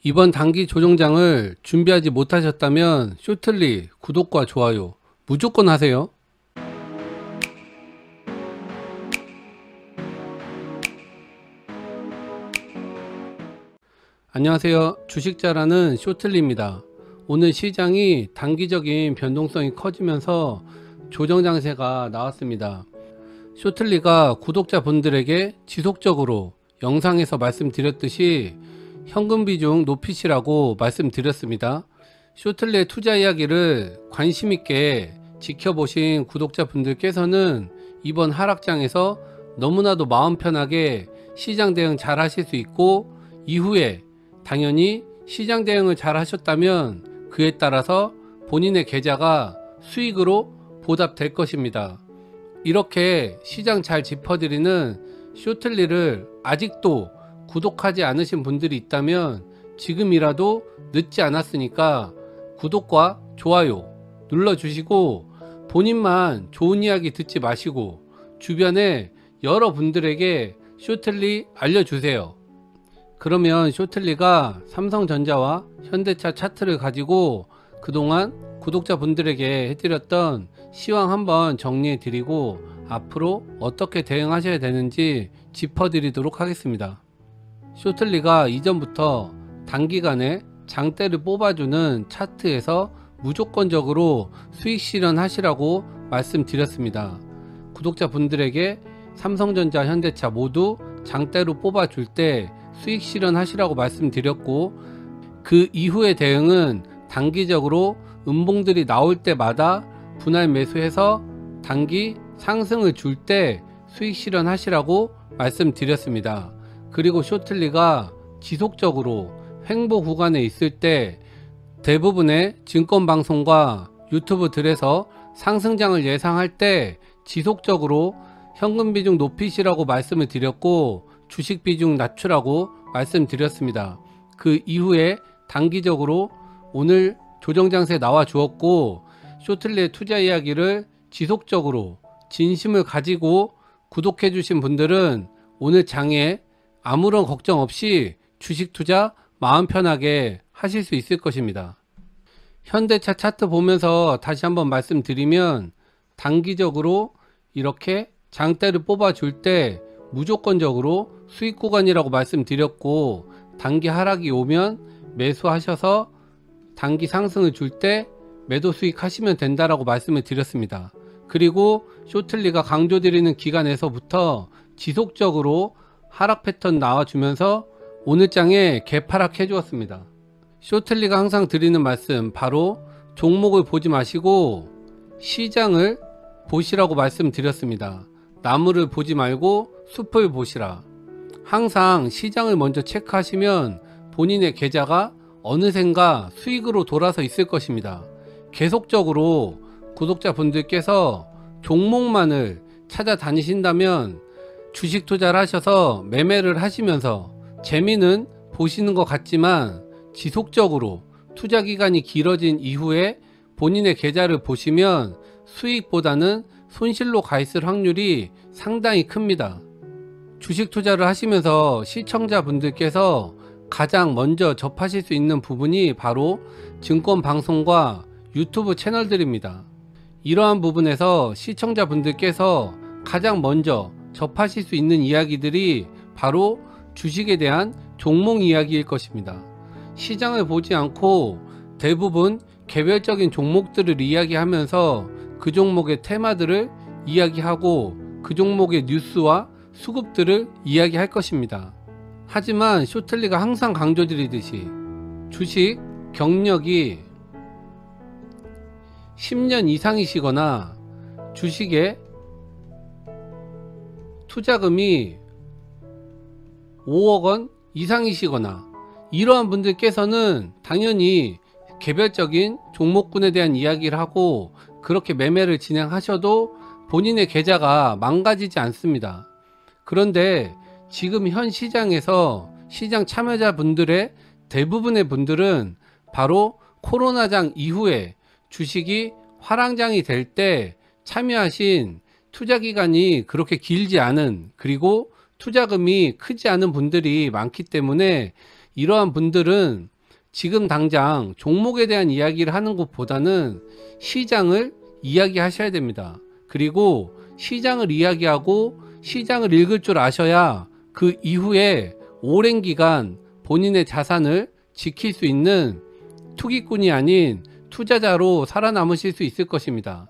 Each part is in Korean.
이번 단기 조정장을 준비하지 못하셨다면 쇼틀리 구독과 좋아요 무조건 하세요. 안녕하세요. 주식 잘하는 쇼틀리입니다. 오늘 시장이 단기적인 변동성이 커지면서 조정장세가 나왔습니다. 쇼틀리가 구독자분들에게 지속적으로 영상에서 말씀드렸듯이 현금 비중 높이시라고 말씀드렸습니다. 쇼틀리의 투자 이야기를 관심있게 지켜보신 구독자분들께서는 이번 하락장에서 너무나도 마음 편하게 시장 대응 잘 하실 수 있고, 이후에 당연히 시장 대응을 잘 하셨다면 그에 따라서 본인의 계좌가 수익으로 보답될 것입니다. 이렇게 시장 잘 짚어드리는 쇼틀리를 아직도 구독하지 않으신 분들이 있다면 지금이라도 늦지 않았으니까 구독과 좋아요 눌러주시고, 본인만 좋은 이야기 듣지 마시고 주변에 여러분들에게 쇼틀리 알려주세요. 그러면 쇼틀리가 삼성전자와 현대차 차트를 가지고 그동안 구독자분들에게 해드렸던 시황 한번 정리해 드리고 앞으로 어떻게 대응하셔야 되는지 짚어드리도록 하겠습니다. 쇼틀리가 이전부터 단기간에 장대를 뽑아주는 차트에서 무조건적으로 수익 실현하시라고 말씀드렸습니다. 구독자분들에게 삼성전자, 현대차 모두 장대로 뽑아줄 때 수익 실현하시라고 말씀드렸고, 그 이후의 대응은 단기적으로 음봉들이 나올 때마다 분할 매수해서 단기 상승을 줄 때 수익 실현하시라고 말씀드렸습니다. 그리고 쇼틀리가 지속적으로 횡보 구간에 있을 때 대부분의 증권방송과 유튜브들에서 상승장을 예상할 때 지속적으로 현금 비중 높이시라고 말씀을 드렸고, 주식 비중 낮추라고 말씀드렸습니다. 그 이후에 단기적으로 오늘 조정장세 나와 주었고, 쇼틀리의 투자 이야기를 지속적으로 진심을 가지고 구독해 주신 분들은 오늘 장에 아무런 걱정 없이 주식 투자 마음 편하게 하실 수 있을 것입니다. 현대차 차트 보면서 다시 한번 말씀드리면, 단기적으로 이렇게 장대를 뽑아줄 때 무조건적으로 수익 구간이라고 말씀드렸고, 단기 하락이 오면 매수하셔서 단기 상승을 줄 때 매도 수익 하시면 된다라고 말씀을 드렸습니다. 그리고 쇼틀리가 강조드리는 기간에서부터 지속적으로 하락 패턴 나와주면서 오늘 장에 개파락 해주었습니다. 쇼틀리가 항상 드리는 말씀, 바로 종목을 보지 마시고 시장을 보시라고 말씀드렸습니다. 나무를 보지 말고 숲을 보시라. 항상 시장을 먼저 체크하시면 본인의 계좌가 어느샌가 수익으로 돌아서 있을 것입니다. 계속적으로 구독자분들께서 종목만을 찾아다니신다면 주식 투자를 하셔서 매매를 하시면서 재미는 보시는 것 같지만 지속적으로 투자 기간이 길어진 이후에 본인의 계좌를 보시면 수익보다는 손실로 가 있을 확률이 상당히 큽니다. 주식 투자를 하시면서 시청자분들께서 가장 먼저 접하실 수 있는 부분이 바로 증권 방송과 유튜브 채널들입니다. 이러한 부분에서 시청자분들께서 가장 먼저 접하실 수 있는 이야기들이 바로 주식에 대한 종목 이야기일 것입니다. 시장을 보지 않고 대부분 개별적인 종목들을 이야기하면서 그 종목의 테마들을 이야기하고 그 종목의 뉴스와 수급들을 이야기할 것입니다. 하지만 쇼틀리가 항상 강조드리듯이 주식 경력이 10년 이상이시거나 주식에 투자금이 5억 원 이상이시거나 이러한 분들께서는 당연히 개별적인 종목군에 대한 이야기를 하고 그렇게 매매를 진행하셔도 본인의 계좌가 망가지지 않습니다. 그런데 지금 현 시장에서 시장 참여자분들의 대부분의 분들은 바로 코로나장 이후에 주식이 화랑장이 될 때 참여하신 투자기간이 그렇게 길지 않은, 그리고 투자금이 크지 않은 분들이 많기 때문에 이러한 분들은 지금 당장 종목에 대한 이야기를 하는 것보다는 시장을 이야기하셔야 됩니다. 그리고 시장을 이야기하고 시장을 읽을 줄 아셔야 그 이후에 오랜 기간 본인의 자산을 지킬 수 있는 투기꾼이 아닌 투자자로 살아남으실 수 있을 것입니다.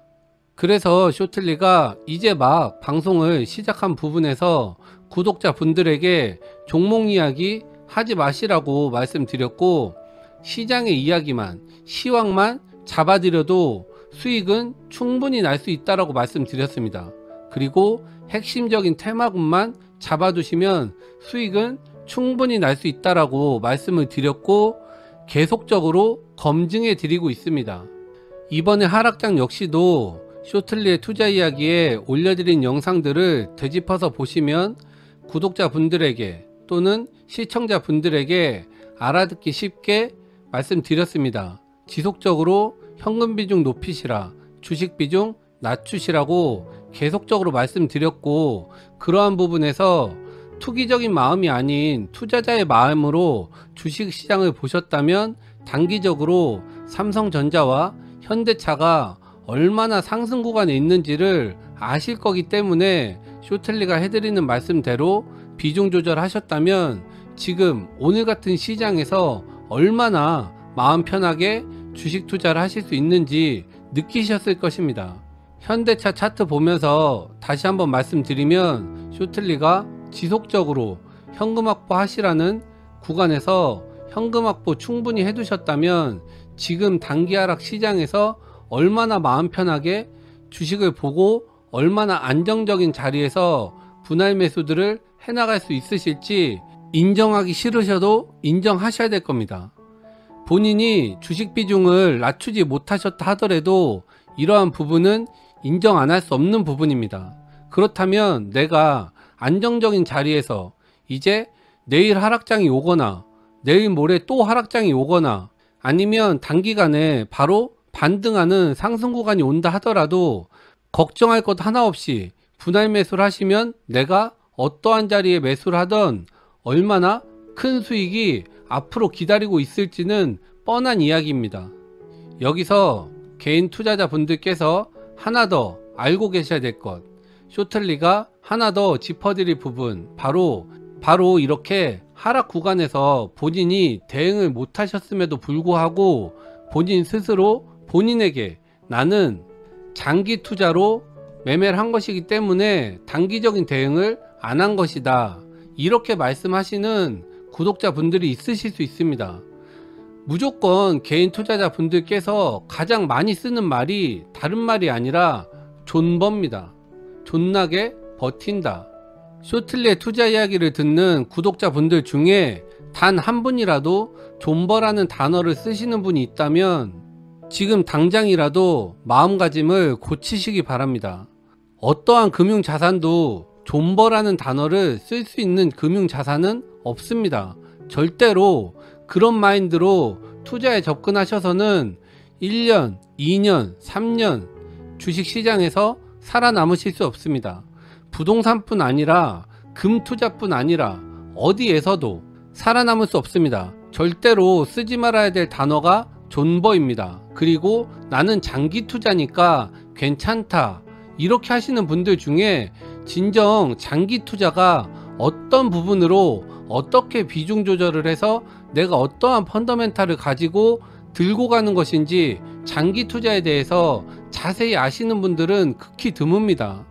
그래서 쇼틀리가 이제 막 방송을 시작한 부분에서 구독자분들에게 종목 이야기 하지 마시라고 말씀드렸고, 시장의 이야기만, 시황만 잡아드려도 수익은 충분히 날 수 있다라고 말씀드렸습니다. 그리고 핵심적인 테마군만 잡아두시면 수익은 충분히 날 수 있다라고 말씀을 드렸고, 계속적으로 검증해 드리고 있습니다. 이번에 하락장 역시도 쇼틀리의 투자 이야기에 올려드린 영상들을 되짚어서 보시면 구독자분들에게 또는 시청자분들에게 알아듣기 쉽게 말씀드렸습니다. 지속적으로 현금 비중 높이시라, 주식 비중 낮추시라고 계속적으로 말씀드렸고, 그러한 부분에서 투기적인 마음이 아닌 투자자의 마음으로 주식시장을 보셨다면 단기적으로 삼성전자와 현대차가 얼마나 상승 구간에 있는지를 아실 거기 때문에 쇼틀리가 해드리는 말씀대로 비중 조절하셨다면 지금 오늘 같은 시장에서 얼마나 마음 편하게 주식 투자를 하실 수 있는지 느끼셨을 것입니다. 현대차 차트 보면서 다시 한번 말씀드리면, 쇼틀리가 지속적으로 현금 확보 하시라는 구간에서 현금 확보 충분히 해두셨다면 지금 단기 하락 시장에서 얼마나 마음 편하게 주식을 보고 얼마나 안정적인 자리에서 분할 매수들을 해나갈 수 있으실지 인정하기 싫으셔도 인정하셔야 될 겁니다. 본인이 주식 비중을 낮추지 못하셨다 하더라도 이러한 부분은 인정 안 할 수 없는 부분입니다. 그렇다면 내가 안정적인 자리에서 이제 내일 하락장이 오거나 내일 모레 또 하락장이 오거나 아니면 단기간에 바로 반등하는 상승 구간이 온다 하더라도 걱정할 것 하나 없이 분할 매수를 하시면 내가 어떠한 자리에 매수를 하던 얼마나 큰 수익이 앞으로 기다리고 있을지는 뻔한 이야기입니다. 여기서 개인 투자자 분들께서 하나 더 알고 계셔야 될 것, 쇼틀리가 하나 더 짚어드릴 부분, 바로 이렇게 하락 구간에서 본인이 대응을 못하셨음에도 불구하고 본인 스스로 본인에게 나는 장기 투자로 매매를 한 것이기 때문에 단기적인 대응을 안 한 것이다, 이렇게 말씀하시는 구독자분들이 있으실 수 있습니다. 무조건 개인 투자자 분들께서 가장 많이 쓰는 말이 다른 말이 아니라 존버입니다. 존나게 버틴다. 쇼틀리의 투자 이야기를 듣는 구독자분들 중에 단 한 분이라도 존버라는 단어를 쓰시는 분이 있다면 지금 당장이라도 마음가짐을 고치시기 바랍니다. 어떠한 금융자산도 존버라는 단어를 쓸 수 있는 금융자산은 없습니다. 절대로 그런 마인드로 투자에 접근하셔서는 1년, 2년, 3년 주식시장에서 살아남으실 수 없습니다. 부동산뿐 아니라 금투자뿐 아니라 어디에서도 살아남을 수 없습니다. 절대로 쓰지 말아야 될 단어가 존버입니다. 그리고 나는 장기 투자니까 괜찮다, 이렇게 하시는 분들 중에 진정 장기 투자가 어떤 부분으로 어떻게 비중 조절을 해서 내가 어떠한 펀더멘탈을 가지고 들고 가는 것인지 장기 투자에 대해서 자세히 아시는 분들은 극히 드뭅니다.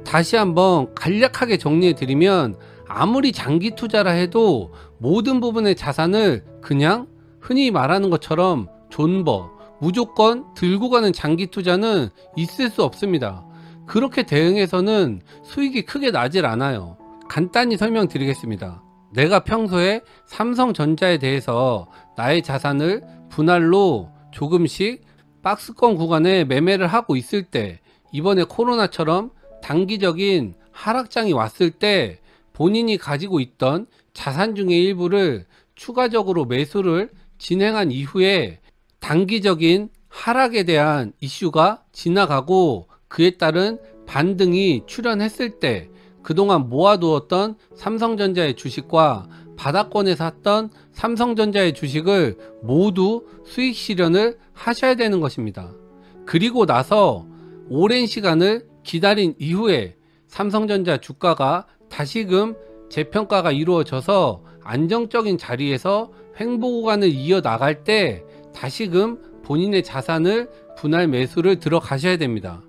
다시 한번 간략하게 정리해 드리면, 아무리 장기 투자라 해도 모든 부분의 자산을 그냥 흔히 말하는 것처럼 존버, 무조건 들고 가는 장기 투자는 있을 수 없습니다. 그렇게 대응해서는 수익이 크게 나질 않아요. 간단히 설명드리겠습니다. 내가 평소에 삼성전자에 대해서 나의 자산을 분할로 조금씩 박스권 구간에 매매를 하고 있을 때, 이번에 코로나처럼 단기적인 하락장이 왔을 때 본인이 가지고 있던 자산 중의 일부를 추가적으로 매수를 진행한 이후에 단기적인 하락에 대한 이슈가 지나가고 그에 따른 반등이 출현했을 때 그동안 모아두었던 삼성전자의 주식과 바닥권에 샀던 삼성전자의 주식을 모두 수익 실현을 하셔야 되는 것입니다. 그리고 나서 오랜 시간을 기다린 이후에 삼성전자 주가가 다시금 재평가가 이루어져서 안정적인 자리에서 횡보 구간을 이어나갈 때 다시금 본인의 자산을 분할 매수를 들어가셔야 됩니다.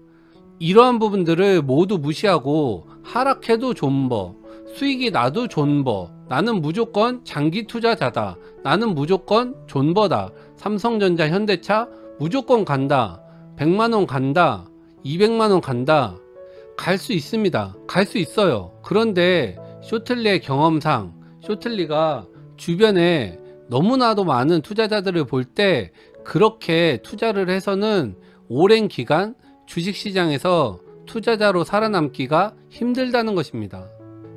이러한 부분들을 모두 무시하고 하락해도 존버, 수익이 나도 존버, 나는 무조건 장기 투자자다, 나는 무조건 존버다, 삼성전자, 현대차 무조건 간다, 100만원 간다, 200만원 간다, 갈 수 있습니다. 갈 수 있어요. 그런데 쇼틀리의 경험상 쇼틀리가 주변에 너무나도 많은 투자자들을 볼 때 그렇게 투자를 해서는 오랜 기간 주식시장에서 투자자로 살아남기가 힘들다는 것입니다.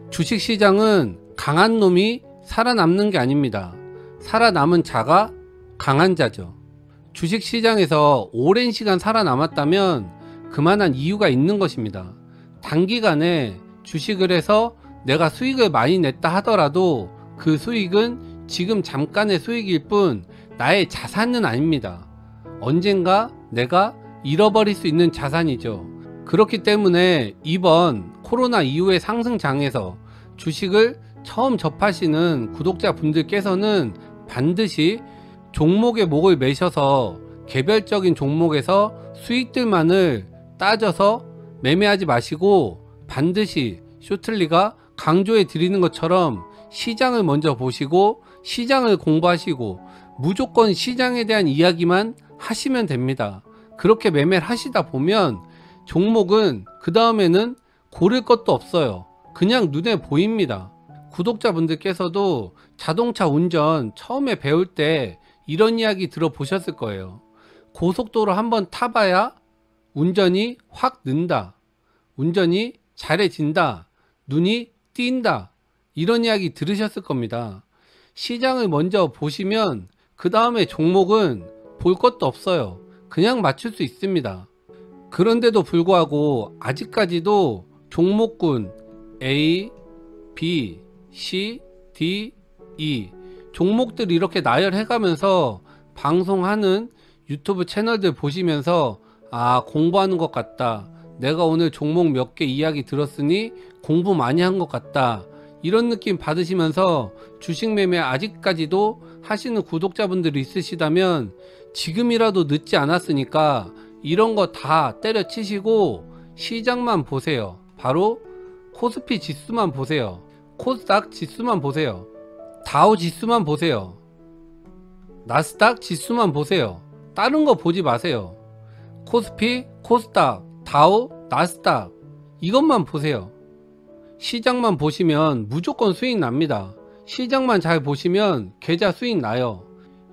주식시장은 강한 놈이 살아남는 게 아닙니다. 살아남은 자가 강한 자죠. 주식시장에서 오랜 시간 살아남았다면 그만한 이유가 있는 것입니다. 단기간에 주식을 해서 내가 수익을 많이 냈다 하더라도 그 수익은 지금 잠깐의 수익일 뿐 나의 자산은 아닙니다. 언젠가 내가 잃어버릴 수 있는 자산이죠. 그렇기 때문에 이번 코로나 이후의 상승장에서 주식을 처음 접하시는 구독자분들께서는 반드시 종목의 목을 매셔서 개별적인 종목에서 수익들만을 따져서 매매하지 마시고 반드시 쇼틀리가 강조해 드리는 것처럼 시장을 먼저 보시고 시장을 공부하시고 무조건 시장에 대한 이야기만 하시면 됩니다. 그렇게 매매를 하시다 보면 종목은 그 다음에는 고를 것도 없어요. 그냥 눈에 보입니다. 구독자분들께서도 자동차 운전 처음에 배울 때 이런 이야기 들어보셨을 거예요. 고속도로 한번 타봐야 운전이 확 는다, 운전이 잘해진다, 눈이 띈다, 이런 이야기 들으셨을 겁니다. 시장을 먼저 보시면 그 다음에 종목은 볼 것도 없어요. 그냥 맞출 수 있습니다. 그런데도 불구하고 아직까지도 종목군 A, B, C, D, E 종목들 이렇게 나열해 가면서 방송하는 유튜브 채널들 보시면서 아, 공부하는 것 같다, 내가 오늘 종목 몇 개 이야기 들었으니 공부 많이 한 것 같다, 이런 느낌 받으시면서 주식 매매 아직까지도 하시는 구독자분들이 있으시다면 지금이라도 늦지 않았으니까 이런 거 다 때려치시고 시장만 보세요. 바로 코스피 지수만 보세요. 코스닥 지수만 보세요. 다우 지수만 보세요. 나스닥 지수만 보세요. 다른 거 보지 마세요. 코스피, 코스닥, 다우, 나스닥 이것만 보세요. 시장만 보시면 무조건 수익 납니다. 시장만 잘 보시면 계좌 수익 나요.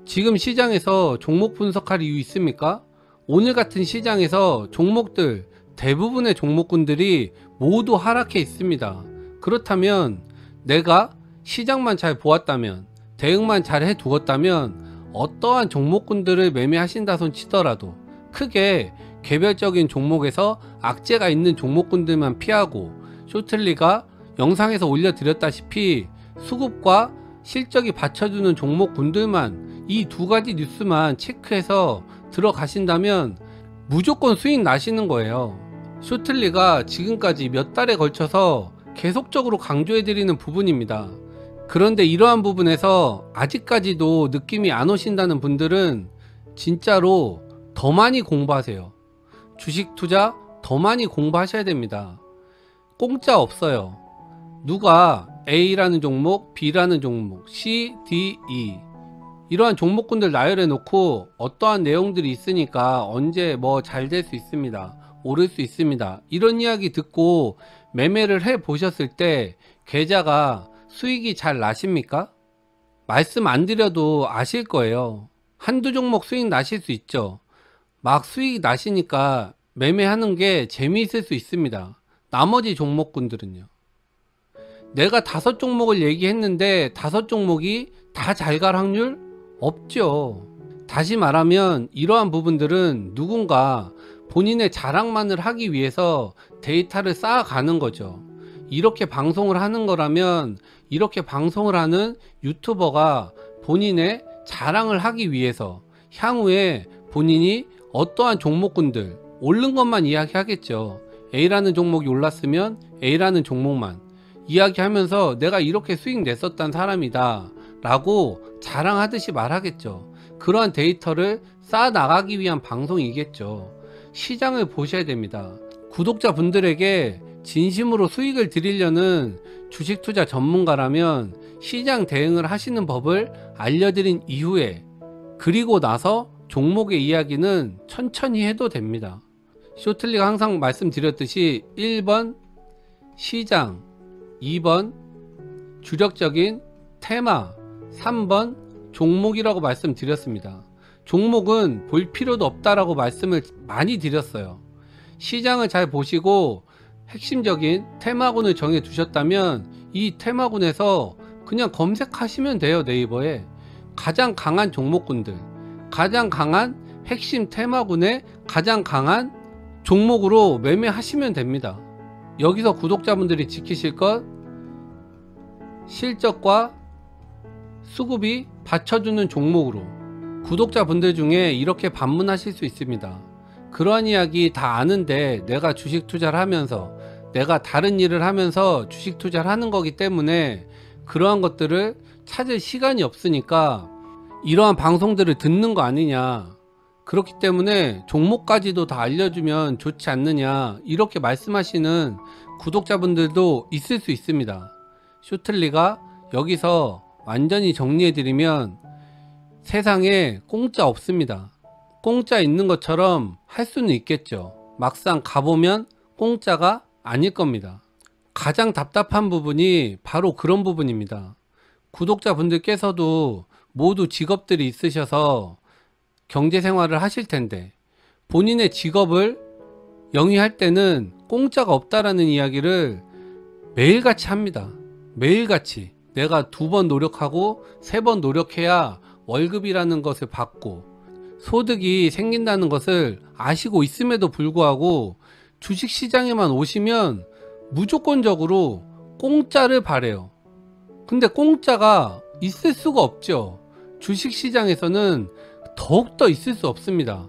지금 시장에서 종목 분석할 이유 있습니까? 오늘 같은 시장에서 종목들 대부분의 종목군들이 모두 하락해 있습니다. 그렇다면 내가 시장만 잘 보았다면, 대응만 잘 해두었다면 어떠한 종목군들을 매매하신다 손 치더라도 크게 개별적인 종목에서 악재가 있는 종목군들만 피하고 쇼틀리가 영상에서 올려드렸다시피 수급과 실적이 받쳐주는 종목군들만 이 두 가지 뉴스만 체크해서 들어가신다면 무조건 수익 나시는 거예요. 쇼틀리가 지금까지 몇 달에 걸쳐서 계속적으로 강조해드리는 부분입니다. 그런데 이러한 부분에서 아직까지도 느낌이 안 오신다는 분들은 진짜로 더 많이 공부하세요. 주식 투자 더 많이 공부하셔야 됩니다. 공짜 없어요. 누가 A라는 종목, B라는 종목, C, D, E 이러한 종목군들 나열해 놓고 어떠한 내용들이 있으니까 언제 뭐 잘 될 수 있습니다, 오를 수 있습니다, 이런 이야기 듣고 매매를 해 보셨을 때 계좌가 수익이 잘 나십니까? 말씀 안 드려도 아실 거예요. 한두 종목 수익 나실 수 있죠. 막 수익 나시니까 매매하는 게 재미있을 수 있습니다. 나머지 종목군들은요. 내가 5종목을 얘기했는데 5종목이 다 잘 갈 확률 없죠. 다시 말하면 이러한 부분들은 누군가 본인의 자랑만을 하기 위해서 데이터를 쌓아가는 거죠. 이렇게 방송을 하는 거라면 이렇게 방송을 하는 유튜버가 본인의 자랑을 하기 위해서 향후에 본인이 어떠한 종목군들 오른 것만 이야기하겠죠. A라는 종목이 올랐으면 A라는 종목만 이야기하면서 내가 이렇게 수익 냈었던 사람이다 라고 자랑하듯이 말하겠죠. 그러한 데이터를 쌓아 나가기 위한 방송이겠죠. 시장을 보셔야 됩니다. 구독자분들에게 진심으로 수익을 드리려는 주식 투자 전문가라면 시장 대응을 하시는 법을 알려드린 이후에 그리고 나서 종목의 이야기는 천천히 해도 됩니다. 쇼틀리가 항상 말씀드렸듯이 1번 시장, 2번 주력적인 테마, 3번 종목이라고 말씀드렸습니다. 종목은 볼 필요도 없다라고 말씀을 많이 드렸어요. 시장을 잘 보시고 핵심적인 테마군을 정해 두셨다면 이 테마군에서 그냥 검색하시면 돼요. 네이버에 가장 강한 종목군들, 가장 강한 핵심 테마군의 가장 강한 종목으로 매매하시면 됩니다. 여기서 구독자분들이 지키실 것, 실적과 수급이 받쳐주는 종목으로. 구독자분들 중에 이렇게 반문하실 수 있습니다. 그러한 이야기 다 아는데 내가 주식 투자를 하면서 내가 다른 일을 하면서 주식 투자를 하는 거기 때문에 그러한 것들을 찾을 시간이 없으니까 이러한 방송들을 듣는 거 아니냐, 그렇기 때문에 종목까지도 다 알려주면 좋지 않느냐, 이렇게 말씀하시는 구독자분들도 있을 수 있습니다. 쇼틀리가 여기서 완전히 정리해드리면 세상에 공짜 없습니다. 공짜 있는 것처럼 할 수는 있겠죠. 막상 가보면 공짜가 아닐 겁니다. 가장 답답한 부분이 바로 그런 부분입니다. 구독자분들께서도 모두 직업들이 있으셔서 경제생활을 하실 텐데 본인의 직업을 영위할 때는 공짜가 없다라는 이야기를 매일같이 합니다. 매일같이 내가 2번 노력하고 3번 노력해야 월급이라는 것을 받고 소득이 생긴다는 것을 아시고 있음에도 불구하고 주식시장에만 오시면 무조건적으로 공짜를 바래요. 근데 공짜가 있을 수가 없죠. 주식시장에서는 더욱더 있을 수 없습니다.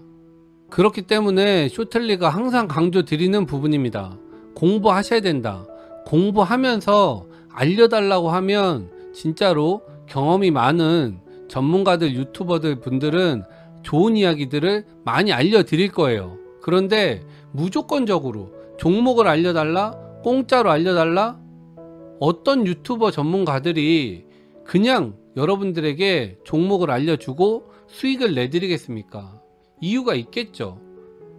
그렇기 때문에 쇼틀리가 항상 강조드리는 부분입니다. 공부하셔야 된다. 공부하면서 알려달라고 하면 진짜로 경험이 많은 전문가들, 유튜버들 분들은 좋은 이야기들을 많이 알려드릴 거예요. 그런데 무조건적으로 종목을 알려달라, 공짜로 알려달라, 어떤 유튜버 전문가들이 그냥 여러분들에게 종목을 알려주고 수익을 내드리겠습니까? 이유가 있겠죠.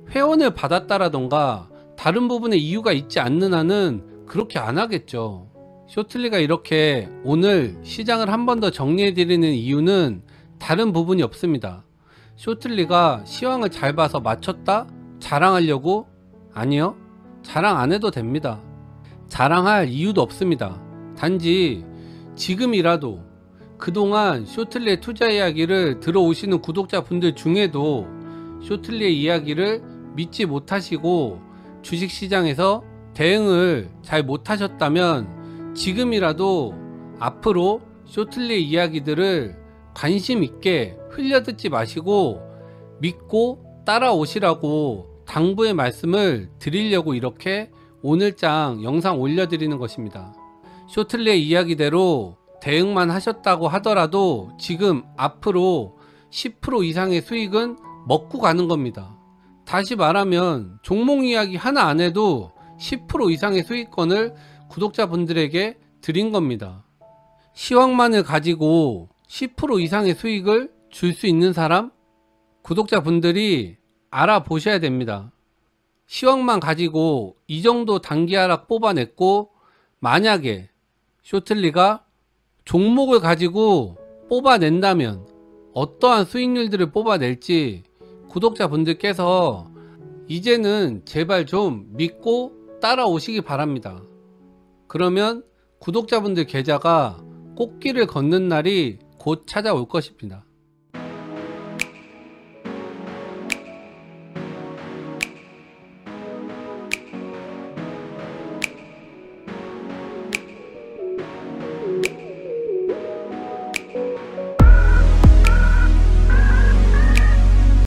회원을 받았다라던가 다른 부분에 이유가 있지 않는 한은 그렇게 안 하겠죠. 쇼틀리가 이렇게 오늘 시장을 한 번 더 정리해 드리는 이유는 다른 부분이 없습니다. 쇼틀리가 시황을 잘 봐서 맞췄다? 자랑하려고? 아니요. 자랑 안 해도 됩니다. 자랑할 이유도 없습니다. 단지 지금이라도 그동안 쇼틀리의 투자 이야기를 들어오시는 구독자분들 중에도 쇼틀리의 이야기를 믿지 못하시고 주식시장에서 대응을 잘 못하셨다면 지금이라도 앞으로 쇼틀리의 이야기들을 관심 있게 흘려듣지 마시고 믿고 따라오시라고 당부의 말씀을 드리려고 이렇게 오늘장 영상 올려드리는 것입니다. 쇼틀리의 이야기대로 대응만 하셨다고 하더라도 지금 앞으로 10% 이상의 수익은 먹고 가는 겁니다. 다시 말하면 종목 이야기 하나 안 해도 10% 이상의 수익권을 구독자분들에게 드린 겁니다. 시황만을 가지고 10% 이상의 수익을 줄 수 있는 사람? 구독자분들이 알아보셔야 됩니다. 시황만 가지고 이 정도 단기 하락 뽑아냈고 만약에 쇼틀리가 종목을 가지고 뽑아낸다면 어떠한 수익률들을 뽑아낼지 구독자분들께서 이제는 제발 좀 믿고 따라오시기 바랍니다. 그러면 구독자분들 계좌가 꽃길을 걷는 날이 곧 찾아올 것입니다.